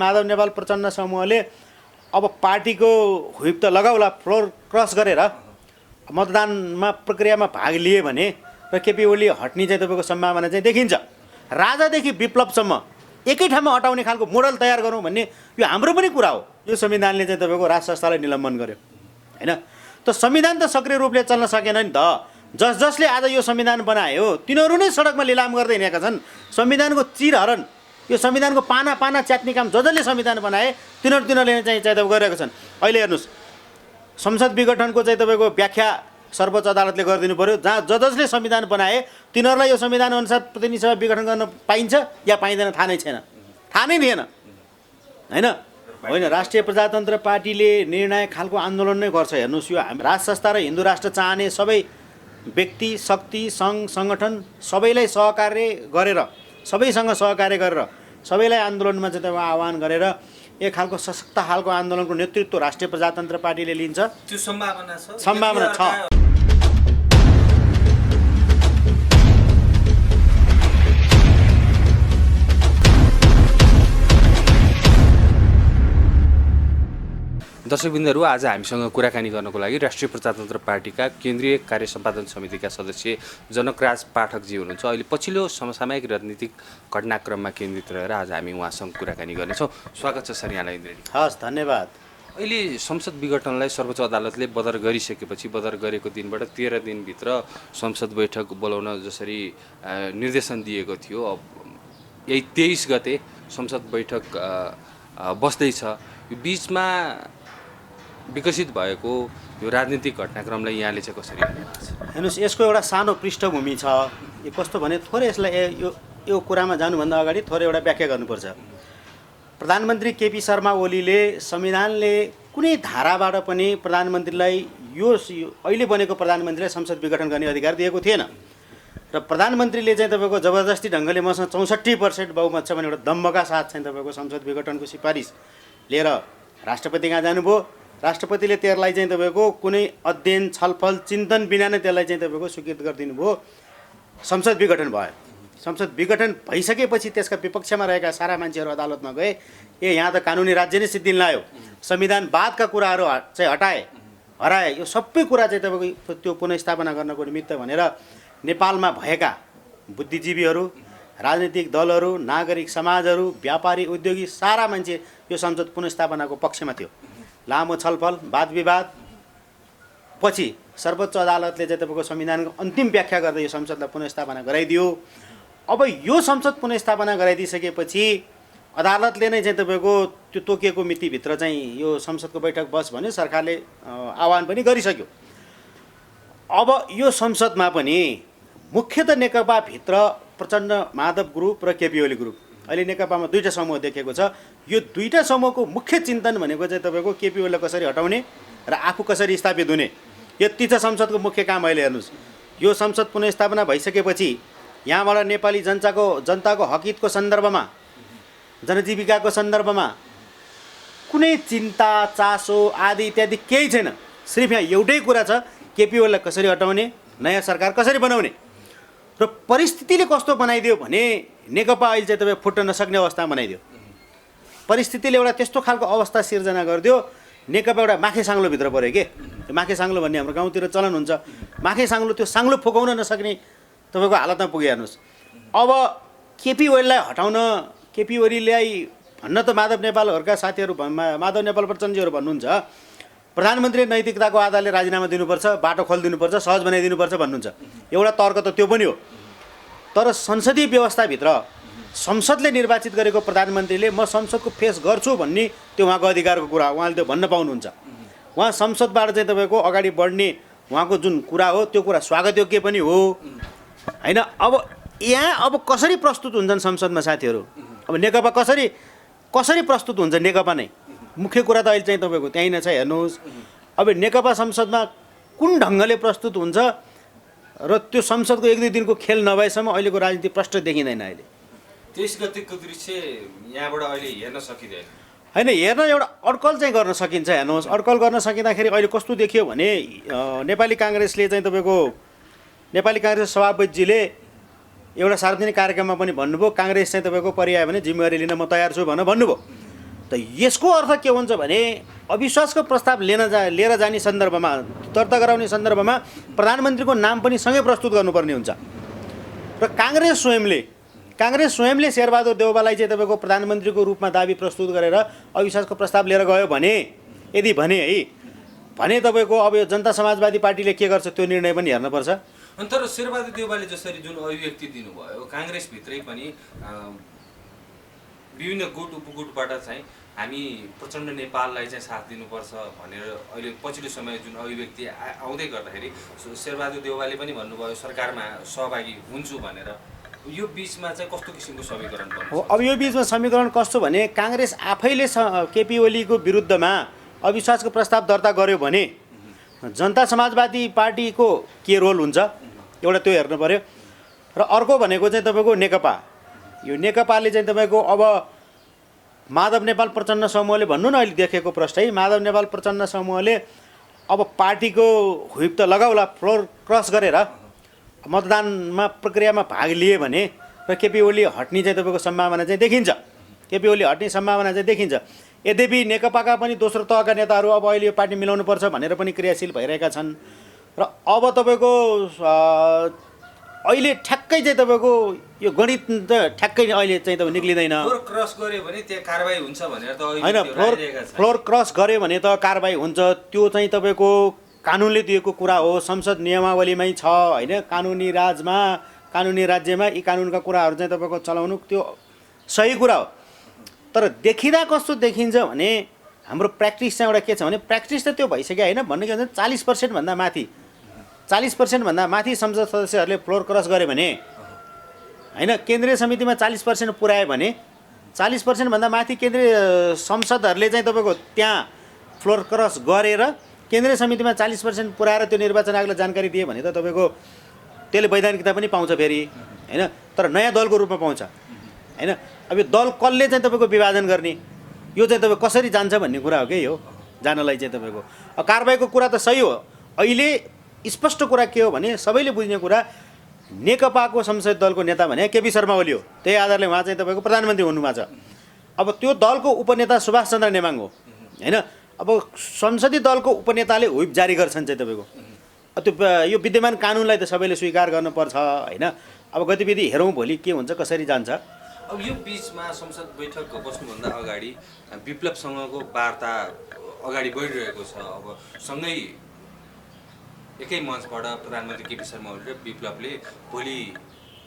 माधव नेपाल प्रचण्ड समूहले अब पार्टीको हुइप त लगाउला, फ्लोर क्रस गरेर मतदानमा प्रक्रियामा भाग लिए भने र केपी ओली हट्ने चाहिँ तपाईँको सम्भावना चाहिँ देखिन्छ। राजादेखि विप्लवसम्म एकै ठाउँमा हटाउने खालको मोडल तयार गरौँ भन्ने यो हाम्रो पनि कुरा हो। यो संविधानले चाहिँ तपाईँको राज संस्थालाई निलम्बन गर्यो होइन। त संविधान त सक्रिय रूपले चल्न सकेन नि त। जसले आज यो संविधान बनायो तिनीहरू नै सडकमा लिलाम गर्दै हिँडेका छन्। संविधानको चिरहरण, यो संविधानको पाना पाना च्यात्ने काम जसले संविधान बनाए तिनीहरूले चाहिँ गरिरहेका छन्। अहिले हेर्नुहोस्, संसद विघटनको चाहिँ तपाईँको व्याख्या सर्वोच्च अदालतले गरिदिनु पऱ्यो। जहाँ जसले संविधान बनाए तिनीहरूलाई यो संविधान अनुसार प्रतिनिधि सभा विघटन गर्न पाइन्छ या पाइँदैन थाहा नै छैन, थाहा नै थिएन होइन। होइन, राष्ट्रिय प्रजातन्त्र पार्टीले निर्णायक खालको आन्दोलन नै गर्छ। हेर्नुहोस्, यो हामी राज संस्था र हिन्दू राष्ट्र चाहने सबै व्यक्ति, शक्ति, सङ्घ, सङ्गठन सबैलाई सहकार्य गरेर, सबैसँग सहकार्य गरेर सबैलाई आन्दोलनमा चाहिँ आह्वान गरेर एक खालको सशक्त खालको आन्दोलनको नेतृत्व राष्ट्रिय प्रजातन्त्र पार्टीले लिन्छ। त्यो सम्भावना छ, सम्भावना छ। दर्शकबिन्दहरू, आज हामीसँग कुराकानी गर्नको लागि राष्ट्रिय प्रजातन्त्र पार्टीका केन्द्रीय कार्य सम्पादन समितिका सदस्य जनकराज पाठकजी हुनुहुन्छ। अहिले पछिल्लो समसामयिक राजनीतिक घटनाक्रममा केन्द्रित रहेर आज हामी उहाँसँग कुराकानी गर्नेछौँ। स्वागत छ सर यहाँलाई। इन्द्रजी हस्, धन्यवाद। अहिले संसद विघटनलाई सर्वोच्च अदालतले बदर गरिसकेपछि बदर गरेको दिनबाट 13 दिनभित्र संसद बैठक बोलाउन जसरी निर्देशन दिएको थियो, अब यही 23 गते संसद बैठक बस्दैछ। यो बिचमा विकसित भएको यो राजनीतिक घटनाक्रमलाई यहाँले चाहिँ कसरी हेर्नुहुन्छ? हेर्नुहोस्, यसको एउटा सानो पृष्ठभूमि छ। यो कस्तो भने थोरै यसलाई यो कुरामा जानुभन्दा अगाडि थोरै एउटा व्याख्या गर्नुपर्छ। प्रधानमन्त्री केपी शर्मा ओलीले संविधानले कुनै धाराबाट पनि प्रधानमन्त्रीलाई यो अहिले बनेको प्रधानमन्त्रीलाई संसद विघटन गर्ने अधिकार दिएको थिएन। र प्रधानमन्त्रीले चाहिँ तपाईँको जबरजस्ती ढङ्गले मसँग 64% बहुमत छ भने एउटा दम्बका साथ चाहिँ तपाईँको संसद विघटनको सिफारिस लिएर राष्ट्रपति कहाँ जानुभयो। राष्ट्रपतिले त्यसलाई चाहिँ तपाईँको कुनै अध्ययन, छलफल, चिन्तन बिना नै त्यसलाई चाहिँ तपाईँको स्वीकृत गरिदिनु भयो। संसद विघटन भयो। संसद विघटन भइसकेपछि त्यसका विपक्षमा रहेका सारा मान्छेहरू अदालतमा गए, यहाँ त कानुनी राज्य नै सिद्धिन लायो, संविधानवादका कुराहरू चाहिँ हराए, यो सबै कुरा चाहिँ तपाईँको त्यो पुनर्स्थापना गर्नको निमित्त भनेर नेपालमा भएका बुद्धिजीवीहरू, राजनीतिक दलहरू, नागरिक समाजहरू, व्यापारी, उद्योगी सारा मान्छे यो संसद पुनर्स्थापनाको पक्षमा थियो। लामो छलफल, वाद विवाद पछि सर्वोच्च अदालतले चाहिँ तपाईँको संविधानको अन्तिम व्याख्या गर्दै यो संसदलाई पुनर्स्थापना गराइदियो। अब यो संसद पुनर्स्थापना गराइदिइसकेपछि अदालतले नै चाहिँ तपाईँको त्यो तोकिएको मितिभित्र चाहिँ यो संसदको बैठक बस भन्यो। सरकारले आह्वान पनि गरिसक्यो। अब यो संसदमा पनि मुख्यतः नेकपाभित्र प्रचण्ड माधव ग्रुप र केपी ओली ग्रुप, अहिले नेकपामा दुईवटा समूह देखेको छ। यो दुईवटा समूहको मुख्य चिन्तन भनेको चाहिँ तपाईँको केपी ओलीलाई कसरी हटाउने र आफू कसरी स्थापित हुने, यति छ संसदको मुख्य काम। अहिले हेर्नुहोस्, यो संसद पुनर्स्थापना भइसकेपछि यहाँबाट नेपाली जनताको हकितको सन्दर्भमा, जनजीविकाको सन्दर्भमा कुनै चिन्ता, चासो आदि इत्यादि केही छैन। सिर्फ यहाँ एउटै कुरा छ, केपी ओलीलाई कसरी हटाउने, नयाँ सरकार कसरी बनाउने। र परिस्थितिले कस्तो बनाइदियो भने नेकपा अहिले चाहिँ तपाईँ फुट्न नसक्ने अवस्था बनाइदियो। परिस्थितिले एउटा त्यस्तो खालको अवस्था सिर्जना गरिदियो, नेकपा एउटा माखे साङ्लोभित्र पऱ्यो के। त्यो माखे साङ्लो भन्ने हाम्रो गाउँतिर चलन हुन्छ। माखे साङ्लो, त्यो साङ्लो फुकाउन नसक्ने तपाईँको हालतमा पुग्यो। हेर्नुहोस्, अब केपी ओलीलाई हटाउन, केपी ओलीलाई भन्न त माधव नेपालहरूका साथीहरू, माधव नेपाल प्रचण्डजीहरू भन्नुहुन्छ प्रधानमन्त्री नैतिकताको आधारले राजीनामा दिनुपर्छ, बाटो खोलिदिनुपर्छ, सहज बनाइदिनुपर्छ भन्नुहुन्छ। एउटा तर्क त त्यो पनि हो। तर संसदीय व्यवस्थाभित्र संसदले निर्वाचित गरेको प्रधानमन्त्रीले म संसदको फेस गर्छु भन्ने त्यो उहाँको अधिकारको कुरा हो। उहाँले त्यो भन्न पाउनुहुन्छ। उहाँ संसदबाट चाहिँ तपाईँको अगाडि बढ्ने उहाँको जुन कुरा हो त्यो कुरा स्वागतयोग्य पनि हो होइन। अब यहाँ अब कसरी प्रस्तुत हुन्छन् संसदमा साथीहरू, अब नेकपा कसरी प्रस्तुत हुन्छ नेकपा नै मुख्य कुरा त अहिले चाहिँ तपाईँको त्यहीँ नै छ। हेर्नुहोस्, अब नेकपा संसदमा कुन ढङ्गले प्रस्तुत हुन्छ र त्यो संसदको 1-2 दिनको खेल नभएसम्म अहिलेको राजनीति प्रष्ट देखिँदैन। अहिले 23 गतेको दृश्य यहाँबाट अहिले हेर्न सकिँदैन होइन। हेर्न एउटा अड्कल चाहिँ गर्न सकिन्छ। हेर्नुहोस्, अड्कल गर्न सकिँदाखेरि अहिले कस्तो देखियो भने नेपाली काङ्ग्रेसले चाहिँ तपाईँको, नेपाली काङ्ग्रेस सभापतिजीले एउटा सार्वजनिक कार्यक्रममा पनि भन्नुभयो, काङ्ग्रेस चाहिँ तपाईँको परिआयो भने जिम्मेवारी लिन म तयार छु भनेर भन्नुभयो। त यसको अर्थ के हुन्छ भने अविश्वासको प्रस्ताव लिएर जाने सन्दर्भमा, दर्ता गराउने सन्दर्भमा प्रधानमन्त्रीको नाम पनि सँगै प्रस्तुत गर्नुपर्ने हुन्छ। र काङ्ग्रेस स्वयंले शेरबहादुर देउवालाई चाहिँ तपाईँको प्रधानमन्त्रीको रूपमा दाबी प्रस्तुत गरेर अविश्वासको प्रस्ताव लिएर गयो भने, यदि भने तपाईँको अब यो जनता समाजवादी पार्टीले के गर्छ त्यो निर्णय पनि हेर्नुपर्छ। अनि तर शेरबहादुर देउवाले जसरी जुन अभिव्यक्ति दिनुभयो, काङ्ग्रेसभित्रै पनि विभिन्न गुट उपगुटबाट चाहिँ हामी प्रचण्ड नेपाललाई चाहिँ साथ दिनुपर्छ भनेर अहिले पछिल्लो समय जुन अभिव्यक्ति आउँदै गर्दाखेरि शेरबहादुर देउवाले पनि भन्नुभयो सरकारमा सहभागी हुन्छु भनेर। यो बिचमा चाहिँ कस्तो किसिमको समीकरण पर्छ? हो, अब यो बिचमा समीकरण कस्तो भने काङ्ग्रेस आफैले केपी ओलीको विरुद्धमा अविश्वासको प्रस्ताव दर्ता गर्यो भने जनता समाजवादी पार्टीको के रोल हुन्छ एउटा त्यो हेर्नु पर्यो। र अर्को भनेको चाहिँ तपाईँको नेकपा, यो नेकपाले चाहिँ तपाईँको अब माधव नेपाल प्रचण्ड समूहले भन्नु न अहिले देखेको प्रश्न माधव नेपाल प्रचण्ड समूहले अब पार्टीको हुइप त लगाउला, फ्लोर क्रस गरेर मतदानमा प्रक्रियामा भाग लिए भने र केपी ओली हट्ने चाहिँ तपाईँको सम्भावना चाहिँ देखिन्छ, केपी ओली हट्ने सम्भावना चाहिँ देखिन्छ। यद्यपि नेकपाका पनि दोस्रो तहका नेताहरू अब अहिले यो पार्टी मिलाउनुपर्छ भनेर पनि क्रियाशील भइरहेका छन्। र अब तपाईँको अहिले ठ्याक्कै चाहिँ तपाईँको यो गणित त ठ्याक्कै अहिले चाहिँ तपाईँ निक्लिँदैन। फ्लोर क्रस गर्यो भने त्यहाँ कारबाही हुन्छ भनेर त होइन, फ्लोर क्रस गर्यो भने त कारबाही हुन्छ, त्यो चाहिँ तपाईँको कानुनले दिएको कुरा हो, संसद नियमावलीमै छ होइन। कानुनी राज्यमा यी कानुनका कुराहरू चाहिँ तपाईँको चलाउनु त्यो सही कुरा हो। तर देखिँदा कस्तो देखिन्छ भने हाम्रो प्र्याक्टिस चाहिँ एउटा के छ भने प्र्याक्टिस त त्यो भइसक्यो होइन। भन्नु के भन्छ 40%भन्दा माथि संसद सदस्यहरूले फ्लोर क्रस गऱ्यो भने होइन, केन्द्रीय समितिमा 40% पुर्यायो भने 40%भन्दा माथि केन्द्रीय संसदहरूले चाहिँ तपाईँको त्यहाँ फ्लोर क्रस गरेर केन्द्रीय समितिमा 40% पुर्याएर त्यो निर्वाचन आयोगलाई जानकारी दिए भने त तपाईँको त्यसले वैधानिकता पनि पाउँछ फेरि होइन। तर नयाँ दलको रूपमा पाउँछ होइन। अब यो दल कसले चाहिँ तपाईँको विभाजन गर्ने, यो चाहिँ तपाईँ कसरी जान्छ भन्ने कुरा हो कि हो जानलाई चाहिँ तपाईँको कारबाहीको कुरा त सही हो। अहिले स्पष्ट कुरा के हो भने सबैले बुझ्ने कुरा नेकपाको संसदीय दलको नेता भने केपी शर्मा ओली हो, त्यही आधारले उहाँ चाहिँ तपाईँको प्रधानमन्त्री हुनुभएको छ। अब त्यो दलको उपनेता सुभाष चन्द्र नेमाङ हो होइन। अब संसदीय दलको उपनेताले हुइप जारी गर्छन् चाहिँ तपाईँको त्यो यो विद्यमान कानुनलाई त सबैले स्वीकार गर्नुपर्छ होइन। अब गतिविधि हेरौँ भोलि के हुन्छ कसरी जान्छ। अब यो बिचमा संसद बैठक बस्नुभन्दा अगाडि विप्लवसँगको वार्ता अगाडि बढिरहेको छ। अब सँगै एकै मञ्चबाट प्रधानमन्त्री केपी शर्मा ओली र विप्लवले भोलि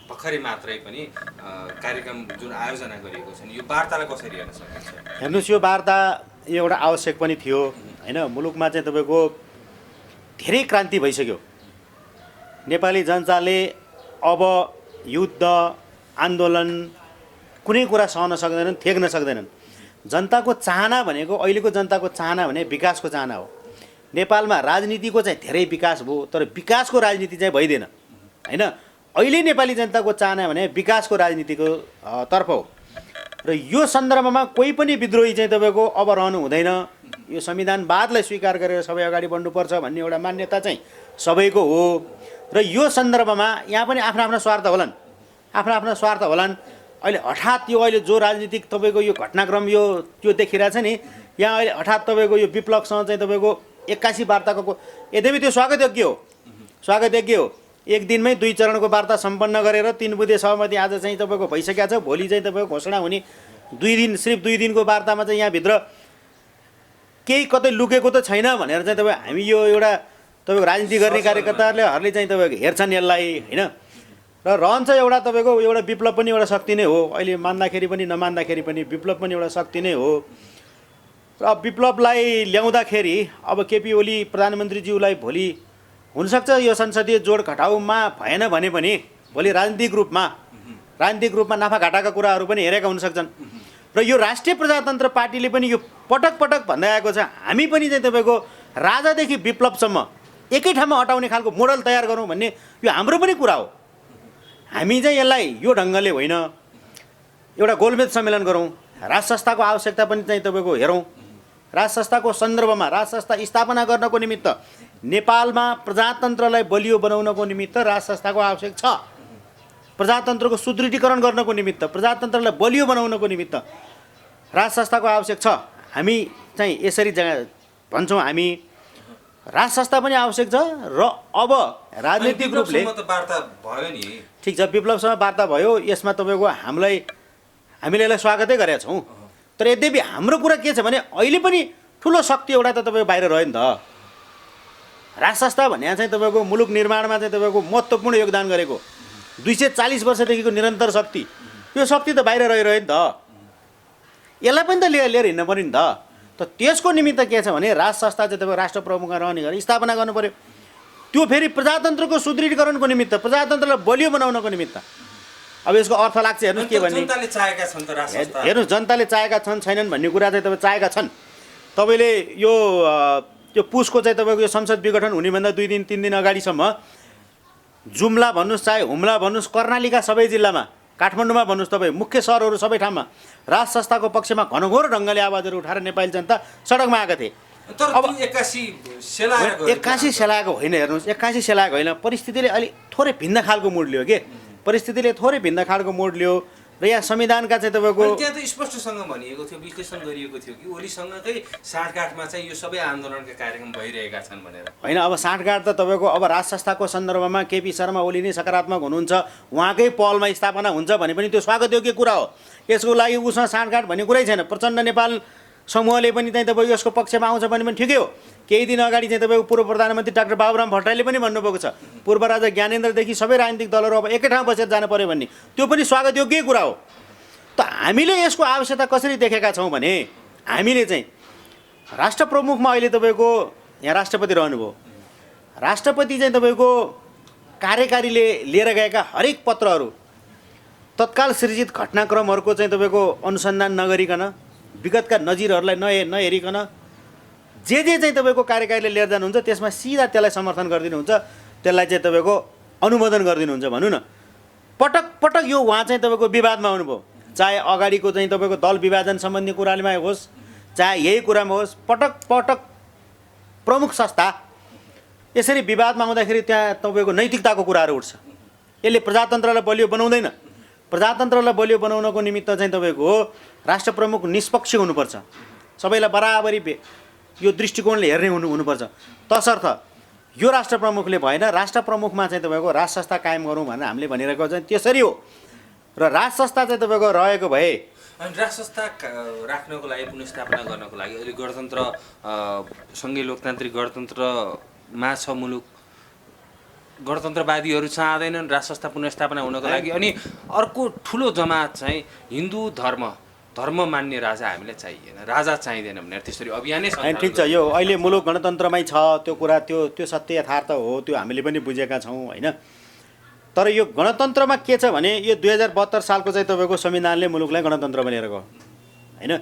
भर्खरै मात्रै पनि कार्यक्रम जुन आयोजना गरिएको छ यो वार्तालाई कसरी हेर्न सकिन्छ? हेर्नुहोस्, यो वार्ता एउटा आवश्यक पनि थियो होइन। मुलुकमा चाहिँ तपाईँको धेरै क्रान्ति भइसक्यो। नेपाली जनताले अब युद्ध आन्दोलन कुनै कुरा सहन सक्दैनन्, थेक्न सक्दैनन्। जनताको चाहना भनेको अहिलेको जनताको चाहना भने विकासको चाहना हो। नेपालमा राजनीतिको चाहिँ धेरै विकास भयो तर विकासको राजनीति चाहिँ भइदिएन होइन। अहिले नेपाली जनताको चाहना भने विकासको राजनीतिको तर्फ हो। र यो सन्दर्भमा कोही पनि विद्रोही चाहिँ तपाईँको अब रहनु हुँदैन। यो संविधानवादलाई स्वीकार गरेर सबै अगाडि बढ्नुपर्छ भन्ने एउटा मान्यता चाहिँ सबैको हो। र यो सन्दर्भमा यहाँ पनि आफ्ना स्वार्थ होलान्। अहिले हठात यो अहिले जो राजनीतिक तपाईँको यो घटनाक्रम यो देखिरहेछ नि, यहाँ अहिले हठात तपाईँको यो विप्लवसँग चाहिँ तपाईँको 81 वार्ताको यद्यपि त्यो स्वागतयोग्य हो। एक दिनमै 2 चरणको वार्ता सम्पन्न गरेर 3 बुँदे सहमति आज चाहिँ तपाईँको भइसकेको छ। भोलि चाहिँ तपाईँको घोषणा हुने 2 दिनको वार्तामा चाहिँ यहाँभित्र केही कतै लुकेको त छैन भनेर चाहिँ तपाईँ हामी यो एउटा तपाईँको राजनीति गर्ने कार्यकर्ताहरूले चाहिँ तपाईँको हेर्छन् यसलाई होइन। र रहन्छ एउटा तपाईँको एउटा विप्लव पनि एउटा शक्ति नै हो। अहिले मान्दाखेरि पनि नमान्दाखेरि पनि विप्लव पनि एउटा शक्ति नै हो। र विप्लवलाई ल्याउँदाखेरि अब केपी ओली प्रधानमन्त्रीज्यूलाई भोलि हुनसक्छ यो संसदीय जोड घटाउमा भएन भने पनि भोलि राजनीतिक रूपमा नाफा घाटाका कुराहरू पनि हेरेका हुनसक्छन्। र यो राष्ट्रिय प्रजातन्त्र पार्टीले पनि यो पटक भन्दै आएको छ, हामी पनि चाहिँ तपाईँको राजादेखि विप्लवसम्म एकै ठाउँमा अटाउने खालको मोडल तयार गरौँ भन्ने यो हाम्रो पनि कुरा हो। हामी चाहिँ यसलाई यो ढङ्गले होइन, एउटा गोलमेज सम्मेलन गरौँ, राज संस्थाको आवश्यकता पनि चाहिँ तपाईँको हेरौँ। राज संस्थाको सन्दर्भमा राज संस्था स्थापना गर्नको निमित्त नेपालमा प्रजातन्त्रलाई बलियो बनाउनको निमित्त राज संस्थाको आवश्यक छ। प्रजातन्त्रको सुदृढीकरण गर्नको निमित्त, प्रजातन्त्रलाई बलियो बनाउनको निमित्त राज संस्थाको आवश्यक छ। हामी चाहिँ यसरी भन्छौँ, हामी राज संस्था पनि आवश्यक छ र अब राजनीतिक रूपले वार्ता भयो नि, ठिक छ, विप्लवसँग वार्ता भयो। यसमा तपाईँको हामीले यसलाई स्वागतै गरेका छौँ। तर यद्यपि हाम्रो कुरा के छ भने अहिले पनि ठुलो शक्ति एउटा त तपाईँको बाहिर रह्यो नि त। राज संस्था भन्ने चाहिँ तपाईँको मुलुक निर्माणमा चाहिँ तपाईँको महत्त्वपूर्ण योगदान गरेको 240 वर्षदेखिको निरन्तर शक्ति, यो शक्ति त बाहिर रहिरह्यो नि त। यसलाई पनि त लिएर हिँड्नु पऱ्यो नि त। त त्यसको निमित्त के छ भने राज संस्था चाहिँ तपाईँको राष्ट्र प्रमुखमा रहने गरी स्थापना गर्नु पऱ्यो। त्यो फेरि प्रजातन्त्रको सुदृढीकरणको निमित्त, प्रजातन्त्रलाई बलियो बनाउनको निमित्त। अब यसको अर्थ लाग्छ, हेर्नुहोस् के भन्ने, हेर्नुहोस् जनताले चाहेका छन् छैनन् भन्ने कुरा चाहिँ तपाईँ चाहेका छन्। तपाईँले यो पुसको चाहिँ तपाईँको यो संसद विघटन हुनेभन्दा 2 दिन 3 दिन अगाडिसम्म जुम्ला भन्नुहोस् चाहे हुम्ला भन्नुहोस्, कर्णालीका सबै जिल्लामा, काठमाडौँमा भन्नुहोस्, तपाईँ मुख्य सहरहरू सबै ठाउँमा राज संस्थाको पक्षमा घनघोर ढङ्गले आवाजहरू उठाएर नेपाली जनता सडकमा आएका थिए। अब 81 सेलाएको होइन, हेर्नुहोस् 81 सेलाएको होइन, परिस्थितिले अलिक थोरै भिन्न खालको मोड लियो के, परिस्थितिले थोरै भिन्न खालको मोड लियो। र यहाँ संविधानका चाहिँ तपाईँको त्यहाँ त स्पष्टसँग भनिएको थियो, विश्लेषण गरिएको थियो कि ओलीसँगकै साँठगाँठमा चाहिँ यो सबै आन्दोलनका कार्यक्रम भइरहेका छन् भनेर। होइन, अब साँठगाँठ त तपाईँको अब राज संस्थाको सन्दर्भमा केपी शर्मा ओली नै सकारात्मक हुनुहुन्छ, उहाँकै पहलमा स्थापना हुन्छ भने पनि त्यो स्वागतयोग्य कुरा हो। यसको लागि उसँग साँठगाँठ भन्ने कुरै छैन। प्रचण्ड नेपाल समूहले पनि चाहिँ तपाईँको यसको पक्षमा आउँछ भने पनि ठिकै हो। केही दिन अगाडि चाहिँ तपाईँको पूर्व प्रधानमन्त्री डाक्टर बाबुराम भट्टराईले पनि भन्नुभएको छ, पूर्व राजा ज्ञानेन्द्रदेखि सबै राजनीतिक दलहरू अब एकै ठाउँ बसेर जानु पऱ्यो भन्ने, त्यो पनि स्वागतयोग्य कुरा हो। त हामीले यसको आवश्यकता कसरी देखेका छौँ भने हामीले चाहिँ राष्ट्र प्रमुखमा अहिले तपाईँको यहाँ राष्ट्रपति रहनुभयो, राष्ट्रपति चाहिँ तपाईँको कार्यकारीले लिएर गएका हरेक पत्रहरू तत्काल सृजित घटनाक्रमहरूको चाहिँ तपाईँको अनुसन्धान नगरिकन, विगतका नजिरहरूलाई नहेरिकन जे चाहिँ तपाईँको कार्यकारीले लिएर जानुहुन्छ त्यसमा सिधा त्यसलाई समर्थन गरिदिनुहुन्छ, त्यसलाई चाहिँ तपाईँको अनुमोदन गरिदिनुहुन्छ भनौँ न। पटक पटक यो उहाँ चाहिँ तपाईँको विवादमा आउनुभयो, चाहे अगाडिको चाहिँ तपाईँको दल विभाजन सम्बन्धी कुरामा होस्, चाहे यही कुरामा होस्, पटक पटक प्रमुख संस्था यसरी विवादमा आउँदाखेरि त्यहाँ तपाईँको नैतिकताको कुराहरू उठ्छ। यसले प्रजातन्त्रलाई बलियो बनाउँदैन। प्रजातन्त्रलाई बलियो बनाउनको निमित्त चाहिँ तपाईँको राष्ट्र प्रमुख निष्पक्ष हुनुपर्छ, सबैलाई बराबरी यो दृष्टिकोणले हेर्ने हुनुपर्छ। तसर्थ यो राष्ट्र प्रमुखले भएन, राष्ट्र प्रमुखमा चाहिँ तपाईँको राज संस्था कायम गरौँ भनेर हामीले भनिरहेको चाहिँ त्यसरी हो। र राज संस्था चाहिँ तपाईँको रहेको भए अनि राज संस्था राख्नको लागि, पुनर्स्थापना गर्नको लागि अहिले गणतन्त्र सँगै लोकतान्त्रिक गणतन्त्रमा छ मुलुक, गणतन्त्रवादीहरू चाहँदैनन् राज संस्था पुनर्स्थापना हुनको लागि। अनि अर्को ठुलो जमात चाहिँ हिन्दू धर्म मान्ने राजा हामीलाई चाहिएन, राजा चाहिँदैन भनेर त्यसरी अभियानै छ। ठिक छ, यो अहिले मुलुक गणतन्त्रमै छ, त्यो कुरा त्यो सत्य यथार्थ हो, त्यो हामीले पनि बुझेका छौँ होइन। तर यो गणतन्त्रमा के छ भने यो 2072 सालको चाहिँ तपाईँको संविधानले मुलुकलाई गणतन्त्र बनाएर गयो होइन।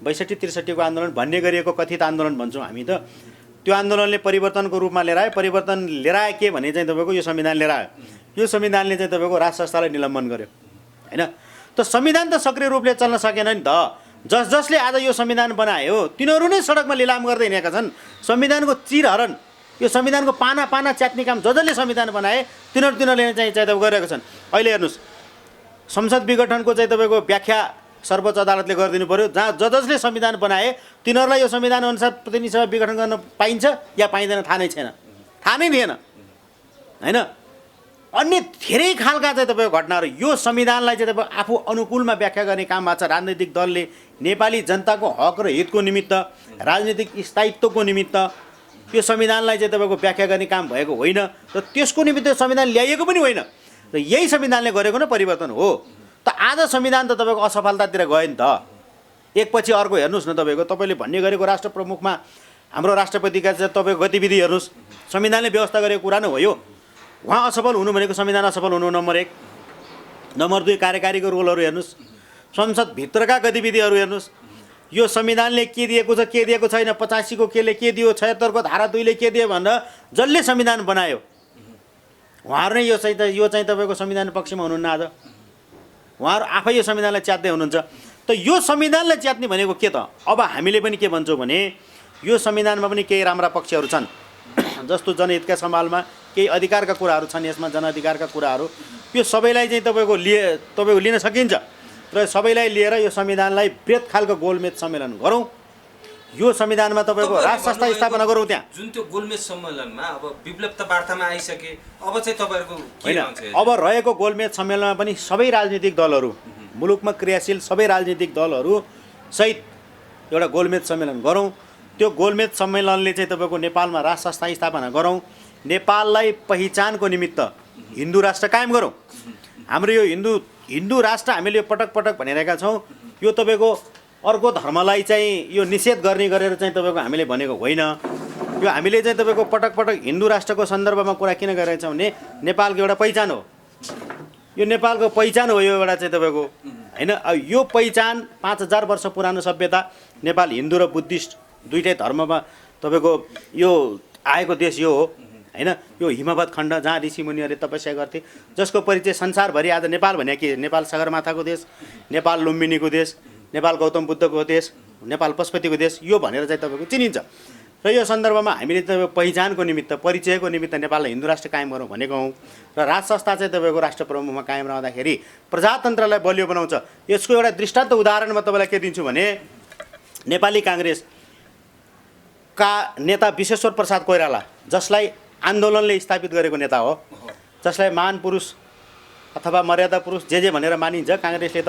62-63को आन्दोलन भन्ने गरिएको कथित आन्दोलन भन्छौँ हामी त, त्यो आन्दोलनले परिवर्तनको रूपमा लिएर आयो। परिवर्तन लिएर आयो के भने चाहिँ तपाईँको यो संविधान लिएर आयो। यो संविधानले चाहिँ तपाईँको राज संस्थालाई निलम्बन गर्यो होइन। त संविधान त सक्रिय रूपले चल्न सकेन नि त। जसले आज यो संविधान बनायो तिनीहरू नै सडकमा लिलाम गर्दै हिँडेका छन्। संविधानको चिरहरण, यो संविधानको पाना पाना च्यात्ने काम जसले संविधान बनाए तिनीहरूले चाहिँ गरिरहेका छन्। अहिले हेर्नुहोस्, संसद विघटनको चाहिँ तपाईँको व्याख्या सर्वोच्च अदालतले गरिदिनु पऱ्यो। जहाँ जसले संविधान बनाए तिनीहरूलाई यो संविधान अनुसार प्रतिनिधि सभा विघटन गर्न पाइन्छ या पाइँदैन थाहा नै छैन, थाहा नै थिएन होइन। अन्य धेरै खालका चाहिँ तपाईँको घटनाहरू, यो संविधानलाई चाहिँ तपाईँ आफू अनुकूलमा व्याख्या गर्ने काम भएको छ राजनैतिक दलले। नेपाली जनताको हक र हितको निमित्त, राजनीतिक स्थायित्वको निमित्त यो संविधानलाई चाहिँ तपाईँको व्याख्या गर्ने काम भएको होइन र त्यसको निमित्त संविधान ल्याइएको पनि होइन। र यही संविधानले गरेको नै परिवर्तन हो। त आज संविधान त तपाईँको असफलतातिर गयो नि त। एकपछि अर्को हेर्नुहोस् न, तपाईँले भन्ने गरेको राष्ट्र प्रमुखमा हाम्रो राष्ट्रपतिका चाहिँ तपाईँको गतिविधि हेर्नुहोस्, संविधानले व्यवस्था गरेको कुरा नै हो यो। उहाँ असफल हुनु भनेको संविधान असफल हुनु नम्बर 1। नम्बर 2 कार्यकारीको रोलहरू हेर्नुहोस्, संसदभित्रका गतिविधिहरू हेर्नुहोस्। यो संविधानले के दिएको छ के दिएको छैन, 85को केले के दियो, 76को धारा 2ले के दियो भनेर जसले संविधान बनायो उहाँहरू नै यो चाहिँ तपाईँको संविधान पक्षमा हुनुहुन्न। आज उहाँहरू आफै यो संविधानलाई च्यात्दै हुनुहुन्छ। त यो संविधानलाई च्यात्ने भनेको के त? अब हामीले पनि के भन्छौँ भने यो संविधानमा पनि केही राम्रा पक्षहरू छन्, जस्तो जनहितका सम्हालमा केही अधिकारका कुराहरू छन्, यसमा जनअधिकारका कुराहरू, यो सबैलाई चाहिँ तपाईँको लिन सकिन्छ। र सबैलाई लिएर यो संविधानलाई बृहत खालको गोलमेज सम्मेलन गरौँ। यो संविधानमा तपाईँको राज संस्था स्थापना गरौँ। त्यहाँ जुन त्यो गोलमेज सम्मेलनमा अब विप्लव त वार्तामा आइसके, अब चाहिँ तपाईँहरूको के होइन, रहन्छ? अब रहेको गोलमेज सम्मेलनमा पनि सबै राजनीतिक दलहरू, मुलुकमा क्रियाशील सबै राजनीतिक दलहरू सहित एउटा गोलमेज सम्मेलन गरौँ। त्यो गोलमेज सम्मेलनले चाहिँ तपाईँको नेपालमा राज संस्था स्थापना गरौँ। नेपाललाई पहिचानको निमित्त हिन्दू राष्ट्र कायम गरौँ। हाम्रो यो हिन्दू राष्ट्र हामीले पटक पटक भनिरहेका छौँ। यो तपाईँको अर्को धर्मलाई चाहिँ यो निषेध गर्ने गरेर चाहिँ तपाईँको हामीले भनेको होइन। यो हामीले चाहिँ तपाईँको पटक पटक हिन्दू राष्ट्रको सन्दर्भमा कुरा किन गरिरहेको छौँ भने नेपालको एउटा पहिचान हो। यो नेपालको पहिचान हो यो एउटा चाहिँ तपाईँको होइन। यो पहिचान 5000 वर्ष पुरानो सभ्यता। नेपाल हिन्दू र बुद्धिस्ट दुईटै धर्ममा तपाईँको यो आएको देश यो हो होइन। यो हिमवत खण्ड जहाँ ऋषिमुनिहरूले तपस्या गर्थे, जसको परिचय संसारभरि आज नेपाल भने के, नेपाल सगरमाथाको देश, नेपाल लुम्बिनीको देश, नेपाल गौतम बुद्धको देश, नेपाल पशुपतिको देश, यो भनेर चाहिँ तपाईँको चिनिन्छ। र यो सन्दर्भमा हामीले तपाईँको पहिचानको निमित्त, परिचयको निमित्त नेपाललाई हिन्दू राष्ट्र कायम गरौँ भनेको हौँ। र राज संस्था चाहिँ तपाईँको राष्ट्र प्रमुखमा कायम रहँदाखेरि प्रजातन्त्रलाई बलियो बनाउँछ। यसको एउटा दृष्टान्त उदाहरण म तपाईँलाई के दिन्छु भने नेपाली काङ्ग्रेसका नेता विश्वेश्वर प्रसाद कोइराला, जसलाई आन्दोलनले स्थापित गरेको नेता हो, जसलाई महान पुरुष अथवा मर्यादा पुरुष जे भनेर मानिन्छ, काङ्ग्रेसले त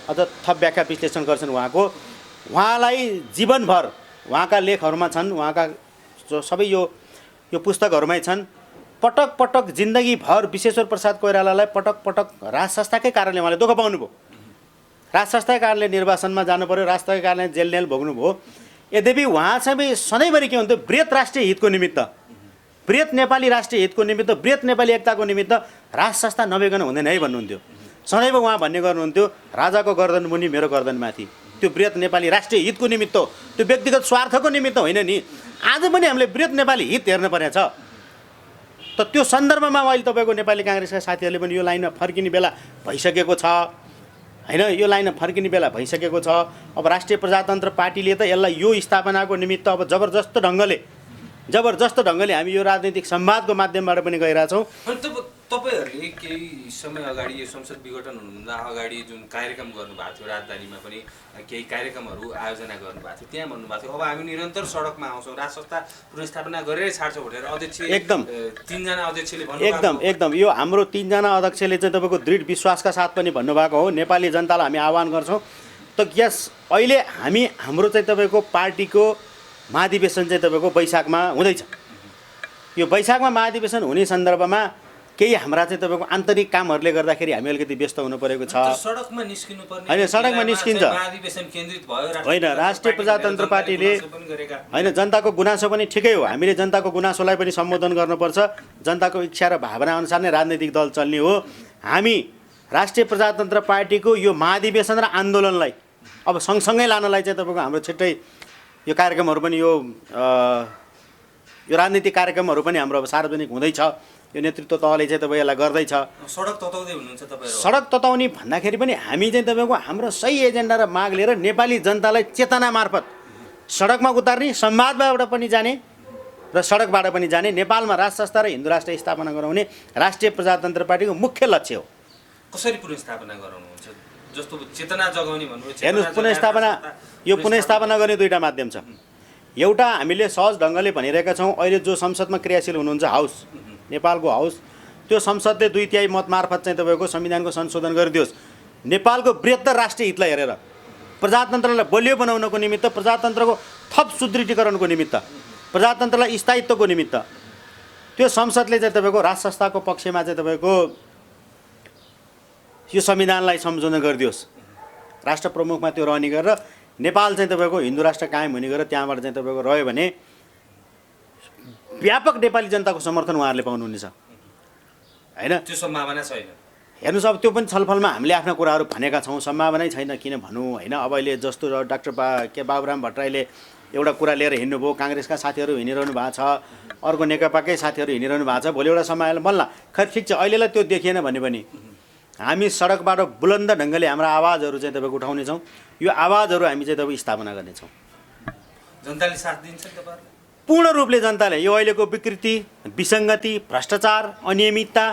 अझ थप व्याख्या विश्लेषण गर्छन् उहाँलाई जीवनभर उहाँका लेखहरूमा छन्, उहाँका जो सबै यो पुस्तकहरूमै छन्। पटक पटक जिन्दगीभर विश्वेश्वर प्रसाद कोइरालालाई पटक पटक राज संस्थाकै कारणले उहाँले दुःख पाउनुभयो। राज संस्थाकै कारणले निर्वासनमा जानु पर्यो, राज संस्थाकै कारणले जेल भोग्नुभयो। यद्यपि उहाँ चाहिँ सधैँभरि के हुन्थ्यो, बृहत राष्ट्रिय हितको निमित्त, बृहत नेपाली राष्ट्रिय हितको निमित्त, बृहत नेपाली एकताको निमित्त राज संस्था नभइकन हुँदैन है भन्नुहुन्थ्यो। सदैव उहाँ भन्ने गर्नुहुन्थ्यो, राजाको गर्दन मुनि मेरो गर्दन माथि। त्यो बृहत नेपाली राष्ट्रिय हितको निमित्त हो, त्यो व्यक्तिगत स्वार्थको निमित्त होइन नि। आज पनि हामीले बृहत नेपाली हित हेर्न पर्ने छ। त त्यो सन्दर्भमा अहिले तपाईँको नेपाली काङ्ग्रेसका साथीहरूले पनि यो लाइनमा फर्किने बेला भइसकेको छ होइन। यो लाइनमा फर्किने बेला भइसकेको छ। अब राष्ट्रिय प्रजातन्त्र पार्टीले त यसलाई यो स्थापनाको निमित्त अब जबरजस्त ढङ्गले हामी यो राजनीतिक संवादको माध्यमबाट पनि गइरहेछौँ। तपाईँहरूले केही समय अगाडि यो संसद विघटन हुनुभन्दा अगाडि जुन कार्यक्रम गर्नुभएको थियो, राजधानीमा पनि केही कार्यक्रमहरू आयोजना गर्नुभएको थियो, त्यहाँ भन्नुभएको थियो अब हामी निरन्तर सडकमा आउँछौँ, राज संस्था पुनर्स्थापना गरेरै छाड्छौँ भनेर अध्यक्ष एकदम 3जना अध्यक्षले भन्नुभएको एकदम यो हाम्रो 3जना अध्यक्षले चाहिँ तपाईँको दृढ विश्वासका साथ पनि भन्नुभएको हो। नेपाली जनतालाई हामी आह्वान गर्छौँ त यस अहिले हाम्रो चाहिँ तपाईँको पार्टीको महाधिवेशन चाहिँ तपाईँको वैशाखमा हुँदैछ। यो वैशाखमा महाधिवेशन हुने सन्दर्भमा केही हाम्रा चाहिँ तपाईँको आन्तरिक कामहरूले गर्दाखेरि हामी अलिकति व्यस्त हुनु परेको छ। सडकमा निस्किनु पर्ने होइन, सडकमा निस्किन्छ होइन। राष्ट्रिय प्रजातन्त्र पार्टीले होइन, जनताको गुनासो पनि ठिकै हो, हामीले जनताको गुनासोलाई पनि सम्बोधन गर्नुपर्छ। जनताको इच्छा र भावना अनुसार नै राजनैतिक दल चल्ने हो। हामी राष्ट्रिय प्रजातन्त्र पार्टीको यो महाधिवेशन र आन्दोलनलाई अब सँगसँगै लानलाई चाहिँ तपाईँको हाम्रो छिट्टै यो कार्यक्रमहरू पनि यो राजनीतिक कार्यक्रमहरू पनि हाम्रो अब सार्वजनिक हुँदैछ। यो नेतृत्व तहले चाहिँ तपाईँ यसलाई गर्दैछ। सडक तताउँदै हुनुहुन्छ तपाईँ? सडक तताउने भन्दाखेरि पनि हामी चाहिँ तपाईँको हाम्रो सही एजेन्डा र माग लिएर नेपाली जनतालाई चेतना मार्फत सडकमा उतार्ने, संवादबाट पनि जाने र सडकबाट पनि जाने, नेपालमा राज संस्था र हिन्दू राष्ट्र स्थापना गराउने राष्ट्रिय प्रजातन्त्र पार्टीको मुख्य लक्ष्य हो। कसरी पुनर्स्थापना गराउनुहुन्छ? जस्तो चेतना जगाउने भन्नुभयो। हेर्नुहोस्, पुनर्स्थापना गर्ने दुईवटा माध्यम छ। एउटा हामीले सहज ढङ्गले भनिरहेका छौँ, अहिले जो संसदमा क्रियाशील हुनुहुन्छ हाउस, नेपालको हाउस, त्यो संसदले 2/3 मत मार्फत चाहिँ तपाईँको संविधानको संशोधन गरिदियोस्। नेपालको बृहत्तर राष्ट्रिय हितलाई हेरेर, प्रजातन्त्रलाई बलियो बनाउनको निमित्त, प्रजातन्त्रको थप सुदृढीकरणको निमित्त, प्रजातन्त्रलाई स्थायित्वको निमित्त त्यो संसदले चाहिँ तपाईँको राज संस्थाको पक्षमा चाहिँ तपाईँको यो संविधानलाई संशोधन गरिदियोस्। राष्ट्र प्रमुखमा त्यो रहने गरेर नेपाल चाहिँ तपाईँको हिन्दू राष्ट्र कायम हुने गरेर त्यहाँबाट चाहिँ तपाईँको रह्यो भने व्यापक नेपाली जनताको समर्थन उहाँहरूले पाउनुहुनेछ होइन। त्यो सम्भावना छैन। हेर्नुहोस्, अब त्यो पनि छलफलमा हामीले आफ्ना कुराहरू भनेका छौँ। सम्भावनै छैन किन भनौँ होइन। अब अहिले जस्तो डाक्टर बाबुराम भट्टराईले एउटा कुरा लिएर हिँड्नुभयो, काङ्ग्रेसका साथीहरू हिँडिरहनु भएको छ, अर्को नेकपाकै साथीहरू हिँडिरहनु भएको छ। भोलि एउटा समय बल्ल खै ठिक छ, अहिलेलाई त्यो देखिएन भने पनि हामी सडकबाट बुलन्द ढङ्गले हाम्रा आवाजहरू चाहिँ तपाईँको उठाउनेछौँ। यो आवाजहरू हामी चाहिँ तपाईँ स्थापना गर्नेछौँ। जनताले साथ दिन्छ तपाईँहरूले? पूर्ण रूपले जनताले यो अहिलेको विकृति, विसङ्गति, भ्रष्टाचार, अनियमितता,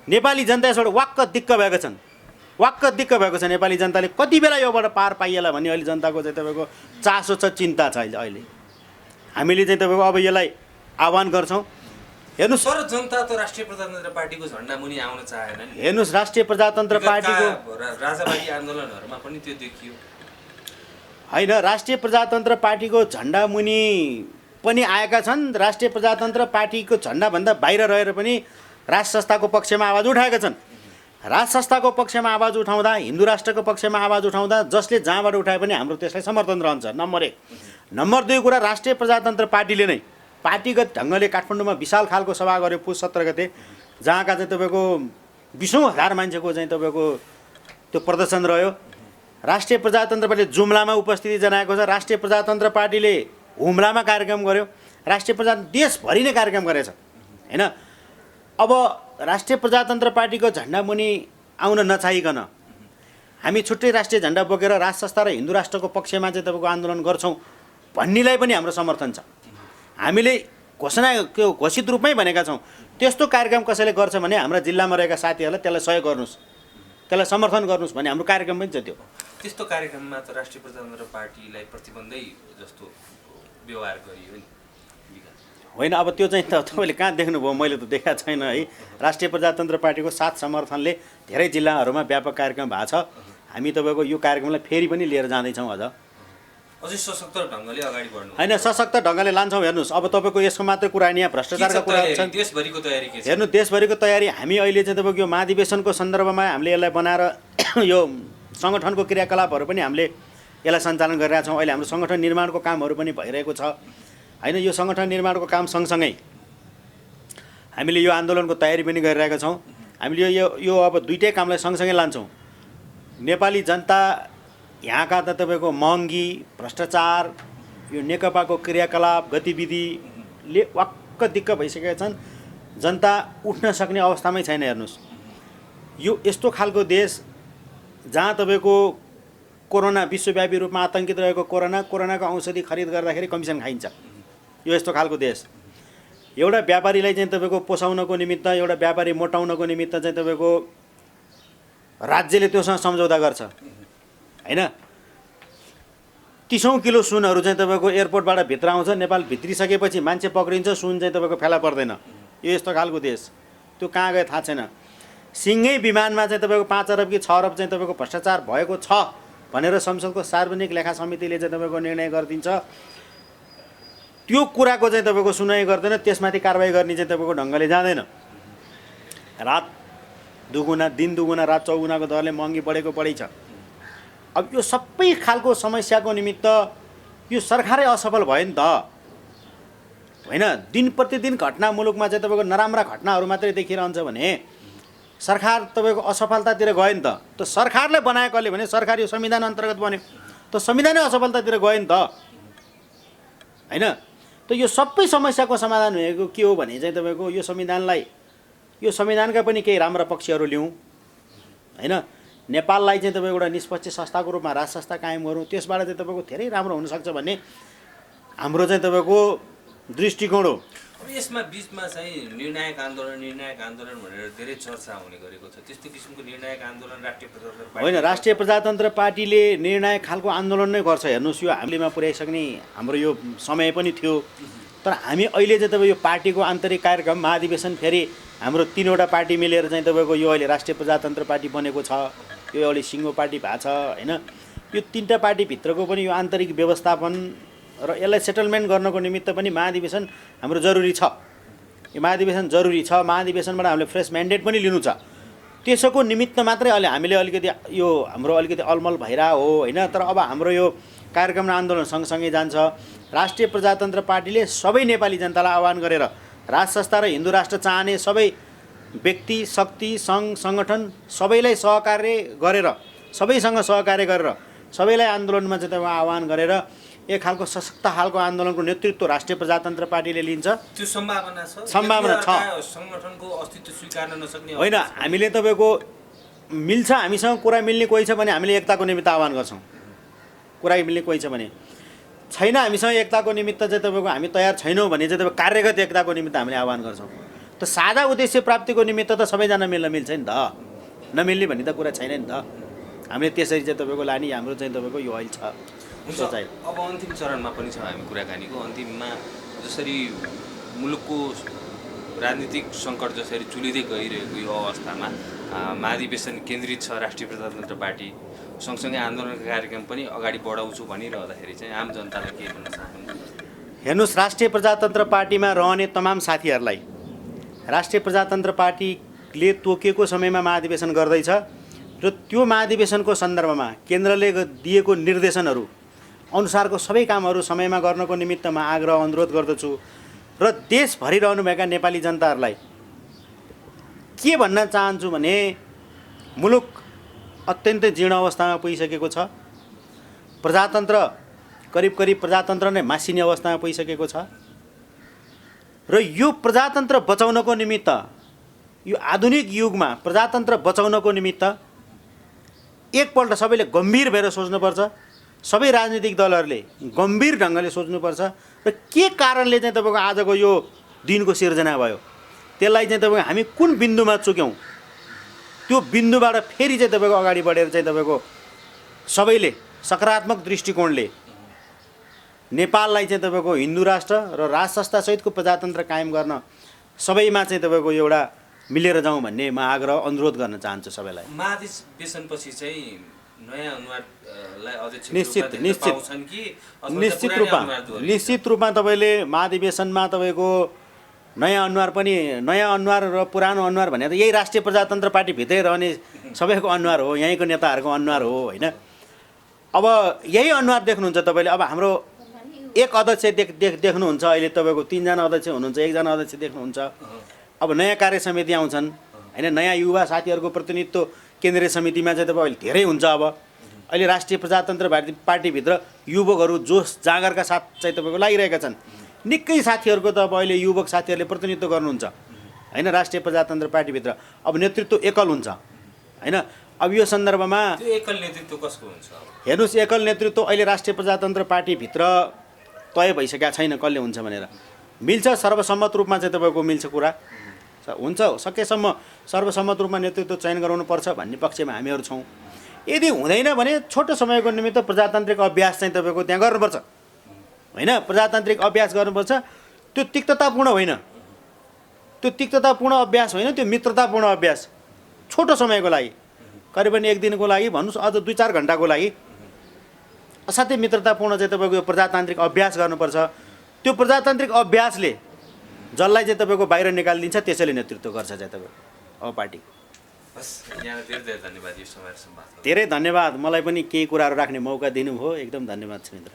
नेपाली जनता यसबाट वाक्क दिक्क भएका छन्। वाक्क दिक्क भएको छ नेपाली जनताले कति बेला योबाट पार पाइएला भन्ने अहिले जनताको चाहिँ तपाईँको चासो छ, चिन्ता छ अहिले। हामीले चाहिँ तपाईँको अब यसलाई आह्वान गर्छौँ। हेर्नुहोस्, तर जनता त राष्ट्रिय प्रजातन्त्र पार्टीको झन्डा मुनि आउन चाहेन नि। हेर्नुहोस्, राष्ट्रिय प्रजातन्त्र पार्टीको राजावादी आन्दोलनहरूमा पनि त्यो देखियो होइन। राष्ट्रिय प्रजातन्त्र पार्टीको झन्डा मुनि पनि आएका छन्। राष्ट्रिय प्रजातन्त्र पार्टीको झन्डाभन्दा बाहिर रहेर पनि राज संस्थाको पक्षमा आवाज उठाएका छन्। राज संस्थाको पक्षमा आवाज उठाउँदा, हिन्दू राष्ट्रको पक्षमा आवाज उठाउँदा जसले जहाँबाट उठाए पनि हाम्रो त्यसलाई समर्थन रहन्छ, नम्बर 1। नम्बर 2 कुरा, राष्ट्रिय प्रजातन्त्र पार्टीले नै पार्टीगत ढङ्गले काठमाडौँमा विशाल खालको सभा गर्यो पुस 17 गते, जहाँका चाहिँ तपाईँको 20औं हजार मान्छेको चाहिँ तपाईँको त्यो प्रदर्शन रह्यो। राष्ट्रिय प्रजातन्त्र पार्टीले जुम्लामा उपस्थिति जनाएको छ। राष्ट्रिय प्रजातन्त्र पार्टीले हुम्लामा कार्यक्रम गर्यो। राष्ट्रिय प्रजातन्त्र देशभरि नै कार्यक्रम गरेछ होइन। अब राष्ट्रिय प्रजातन्त्र पार्टीको झन्डा मुनि आउन नचाहिकन हामी छुट्टै राष्ट्रिय झन्डा बोकेर राज संस्था र हिन्दू राष्ट्रको पक्षमा चाहिँ तपाईँको आन्दोलन गर्छौँ भन्नेलाई पनि हाम्रो समर्थन छ। हामीले घोषित रूपमै भनेका छौँ, त्यस्तो कार्यक्रम कसैले गर्छ भने हाम्रा जिल्लामा रहेका साथीहरूलाई त्यसलाई सहयोग गर्नुहोस्, त्यसलाई समर्थन गर्नुहोस् भन्ने हाम्रो कार्यक्रम पनि छ। त्यस्तो कार्यक्रममा त राष्ट्रिय प्रजातन्त्र पार्टीलाई प्रतिबन्धै जस्तो व्यवहार गरियो नि होइन। अब त्यो चाहिँ तपाईँले कहाँ देख्नुभयो? मैले त देखाएको छैन है। राष्ट्रिय प्रजातन्त्र पार्टीको साथ समर्थनले धेरै जिल्लाहरूमा व्यापक कार्यक्रम भएको छ। हामी तपाईँको यो कार्यक्रमलाई फेरि पनि लिएर जाँदैछौँ, अझै सशक्त ढङ्गले अगाडि बढ्नु होइन, सशक्त ढङ्गले लान्छौँ। हेर्नुहोस्, अब तपाईँको यसको मात्रै कुरा होइन, यहाँ भ्रष्टाचारका कुरा छन्। देशभरिको तयारी के छ? हेर्नु, देशभरिको तयारी हामी अहिले चाहिँ तपाईँको यो महाधिवेशनको सन्दर्भमा हामीले यसलाई बनाएर यो सङ्गठनको क्रियाकलापहरू पनि हामीले यसलाई सञ्चालन गरिरहेका छौँ। अहिले हाम्रो सङ्गठन निर्माणको कामहरू पनि भइरहेको छ होइन। यो सङ्गठन निर्माणको काम सँगसँगै हामीले यो आन्दोलनको तयारी पनि गरिरहेका छौँ। हामीले यो अब दुइटै कामलाई सँगसँगै लान्छौँ। नेपाली जनता यहाँका त तपाईँको महँगी, भ्रष्टाचार, यो नेकपाको क्रियाकलाप गतिविधिले वाक्क दिक्क भइसकेका छन्। जनता उठ्न सक्ने अवस्थामै छैन। हेर्नुहोस्, यो यस्तो खालको देश जहाँ तपाईँको कोरोना विश्वव्यापी रूपमा आतङ्कित रहेको कोरोनाको औषधि खरिद गर्दाखेरि कमिसन खाइन्छ। यो यस्तो खालको देश एउटा व्यापारीलाई चाहिँ तपाईँको पोसाउनको निमित्त, एउटा व्यापारी मोटाउनको निमित्त चाहिँ तपाईँको राज्यले त्योसँग सम्झौता गर्छ होइन। 30औं किलो सुनहरू चाहिँ तपाईँको एयरपोर्टबाट भित्र आउँछ, नेपाल भित्रिसकेपछि मान्छे पक्रिन्छ, सुन चाहिँ तपाईँको फेला पर्दैन। यो यस्तो खालको देश, त्यो कहाँ गयो थाहा छैन। सिङ्गै विमानमा चाहिँ तपाईँको 5 अरब कि 6 अरब चाहिँ तपाईँको भ्रष्टाचार भएको छ भनेर संसदको सार्वजनिक लेखा समितिले चाहिँ तपाईँको निर्णय गरिदिन्छ। त्यो कुराको चाहिँ तपाईँको सुनाइ गर्दैन, त्यसमाथि कारबाही गर्ने चाहिँ तपाईँको ढङ्गले जाँदैन। रात दुगुना, दिन दुगुना, रात चौगुनाको दरले महँगी बढेको बढी छ। अब यो सबै खालको समस्याको निमित्त यो सरकारै असफल भयो नि त होइन। दिन प्रतिदिन घटना मुलुकमा चाहिँ तपाईँको नराम्रा घटनाहरू मात्रै देखिरहन्छ भने सरकार तपाईँको असफलतातिर गयो नि त। त सरकारले बनाएकोले भने सरकार यो संविधान अन्तर्गत बन्यो, त संविधानै असफलतातिर गयो नि त होइन। त यो सबै समस्याको समाधान भएको के हो भने चाहिँ तपाईँको यो संविधानका पनि केही राम्रा पक्षहरू लिउँ होइन। नेपाललाई चाहिँ तपाईँको एउटा निष्पक्ष संस्थाको रूपमा राज संस्था कायम गरौँ, त्यसबाट चाहिँ तपाईँको धेरै राम्रो हुनसक्छ भन्ने हाम्रो चाहिँ तपाईँको दृष्टिकोण हो। अब यसमा बिचमा चाहिँ निर्णायक आन्दोलन भनेर धेरै चर्चा हुने गरेको छ। त्यस्तो किसिमको निर्णायक आन्दोलन राष्ट्रिय प्रजातन्त्र पार्टी होइन, राष्ट्रिय प्रजातन्त्र पार्टीले निर्णायक खालको आन्दोलन नै गर्छ। हेर्नुहोस्, यो हामीलेमा पुर्याइसक्ने हाम्रो यो समय पनि थियो, तर हामी अहिले चाहिँ तपाईँ यो पार्टीको आन्तरिक कार्यक्रम महाधिवेशन फेरि हाम्रो 3वटा पार्टी मिलेर चाहिँ तपाईँको यो अहिले राष्ट्रिय प्रजातन्त्र पार्टी बनेको छ। यो अहिले सिङ्गो पार्टी भएको छ होइन। यो 3टा पार्टीभित्रको पनि यो आन्तरिक व्यवस्थापन र यसलाई सेटलमेन्ट गर्नको निमित्त पनि महाधिवेशन हाम्रो जरुरी छ। यो महाधिवेशन जरुरी छ। महाधिवेशनबाट हामीले फ्रेस म्यान्डेट पनि लिनु छ। त्यसको निमित्त मात्रै अहिले हामीले अलिकति यो हाम्रो अलिकति अलमल भइरहेको हो होइन। तर अब हाम्रो यो कार्यक्रम र आन्दोलन सँगसँगै जान्छ। राष्ट्रिय प्रजातन्त्र पार्टीले सबै नेपाली जनतालाई आह्वान गरेर राज संस्था र हिन्दू राष्ट्र चाहने सबै व्यक्ति, शक्ति, सङ्घ, सङ्गठन सबैलाई सहकार्य गरेर, सबैसँग सहकार्य गरेर सबैलाई आन्दोलनमा चाहिँ आह्वान गरेर एक खालको सशक्त खालको आन्दोलनको नेतृत्व राष्ट्रिय प्रजातन्त्र पार्टीले लिन्छ। त्यो सम्भावना छ। सम्भावना छ। सङ्गठनको अस्तित्व स्वीकार्न नसक्ने होइन, हामीले तपाईँको मिल्छ, हामीसँग कुरा मिल्ने कोही छ भने हामीले एकताको निमित्त आह्वान गर्छौँ। कुरा मिल्ने कोही छ भने छैन, हामीसँग एकताको निमित्त चाहिँ तपाईँको हामी तयार छैनौँ भने चाहिँ तपाईँ कार्यगत एकताको निमित्त हामीले आह्वान गर्छौँ। त साझा उद्देश्य प्राप्तिको निमित्त त सबैजना मिल्छ नि त नमिल्ने भन्ने त कुरा छैन नि त। हामीले त्यसरी चाहिँ तपाईँको लाने हाम्रो चाहिँ तपाईँको यो अहिले छ सोचाइ। अब अन्तिम चरणमा पनि छ हामी कुराकानीको अन्तिममा। जसरी मुलुकको राजनीतिक सङ्कट जसरी चुलिँदै गइरहेको यो अवस्थामा महाधिवेशन केन्द्रित छ राष्ट्रिय प्रजातन्त्र पार्टी, सँगसँगै आन्दोलनका कार्यक्रम पनि अगाडि बढाउँछु भनिरहँदाखेरि चाहिँ आम जनतालाई के भन्न चाहनुहुन्छ? हेर्नुहोस्, राष्ट्रिय प्रजातन्त्र पार्टीमा रहने तमाम साथीहरूलाई राष्ट्रिय प्रजातन्त्र पार्टीले तोकिएको समयमा महाधिवेशन गर्दैछ र त्यो महाधिवेशनको सन्दर्भमा केन्द्रले दिएको निर्देशनहरू अनुसारको सबै कामहरू समयमा गर्नको निमित्त म आग्रह अनुरोध गर्दछु र देशभरि रहनुभएका नेपाली जनताहरूलाई के भन्न चाहन्छु भने मुलुक अत्यन्तै जीर्ण अवस्थामा पुगिसकेको छ। प्रजातन्त्र करिब प्रजातन्त्र नै मासिने अवस्थामा पुगिसकेको छ र यो प्रजातन्त्र बचाउनको निमित्त, यो आधुनिक युगमा प्रजातन्त्र बचाउनको निमित्त एकपल्ट सबैले गम्भीर भएर सोच्नुपर्छ। सबै राजनीतिक दलहरूले गम्भीर ढङ्गले सोच्नुपर्छ र के कारणले चाहिँ तपाईँको आजको यो दिनको सिर्जना भयो, त्यसलाई चाहिँ तपाईँको हामी कुन बिन्दुमा चुक्यौँ, त्यो बिन्दुबाट फेरि चाहिँ तपाईँको अगाडि बढेर चाहिँ तपाईँको सबैले सकारात्मक दृष्टिकोणले नेपाललाई चाहिँ तपाईँको हिन्दू राष्ट्र र राज संस्थासहितको प्रजातन्त्र कायम गर्न सबैमा चाहिँ तपाईँको एउटा मिलेर जाउँ भन्ने म आग्रह अनुरोध गर्न चाहन्छु सबैलाई। महाधिवेशनपछि चाहिँ नयाँ अनुहारलाई अध्यक्ष निश्चित रूपमा तपाईँले महाधिवेशनमा तपाईँको नयाँ अनुहार र पुरानो अनुहार भने त यही राष्ट्रिय प्रजातन्त्र पार्टीभित्रै रहने सबैको अनुहार हो, यहीँको नेताहरूको अनुहार हो होइन। अब यही अनुहार देख्नुहुन्छ तपाईँले। अब हाम्रो एक अध्यक्ष देख्नुहुन्छ अहिले, तपाईँको 3 जना अध्यक्ष हुनुहुन्छ, 1 जना अध्यक्ष देख्नुहुन्छ। अब नयाँ कार्य समिति आउँछन् होइन, नयाँ युवा साथीहरूको प्रतिनिधित्व केन्द्रीय समितिमा चाहिँ तपाईँ अहिले धेरै हुन्छ। अब अहिले राष्ट्रिय प्रजातन्त्र पार्टीभित्र युवकहरू जोस जाँगरका साथ चाहिँ तपाईँको लागिरहेका छन्। निकै साथीहरूको त अब अहिले युवक साथीहरूले प्रतिनिधित्व गर्नुहुन्छ होइन राष्ट्रिय प्रजातन्त्र पार्टीभित्र। अब नेतृत्व एकल हुन्छ होइन। अब यो सन्दर्भमा एकल नेतृत्व कसको हुन्छ? हेर्नुहोस्, एकल नेतृत्व अहिले राष्ट्रिय प्रजातन्त्र पार्टीभित्र तय भइसकेका छैन कसले हुन्छ भनेर। मिल्छ सर्वसम्मत रूपमा चाहिँ तपाईँको मिल्छ कुरा हुन्छ, सकेसम्म सर्वसम्मत रूपमा नेतृत्व चयन गराउनुपर्छ भन्ने पक्षमा हामीहरू छौँ। यदि हुँदैन भने छोटो समयको निमित्त प्रजातान्त्रिक अभ्यास चाहिँ तपाईँको त्यहाँ गर्नुपर्छ होइन। प्रजातान्त्रिक अभ्यास गर्नुपर्छ। त्यो तिक्ततापूर्ण होइन, त्यो तिक्ततापूर्ण अभ्यास होइन, त्यो मित्रतापूर्ण अभ्यास छोटो समयको लागि, करिबन 1 दिनको लागि भन्नुहोस्, अझ 2-4 घन्टाको लागि असाध्यै मित्रतापूर्ण चाहिँ तपाईँको प्रजातान्त्रिक अभ्यास गर्नुपर्छ। त्यो प्रजातान्त्रिक अभ्यासले जसलाई चाहिँ तपाईँको बाहिर निकालिदिन्छ त्यसैले नेतृत्व गर्छ चाहिँ तपाईँको अब पार्टी। धेरै धन्यवाद। मलाई पनि केही कुराहरू राख्ने मौका दिनुभयो, एकदम धन्यवाद छ मित्र।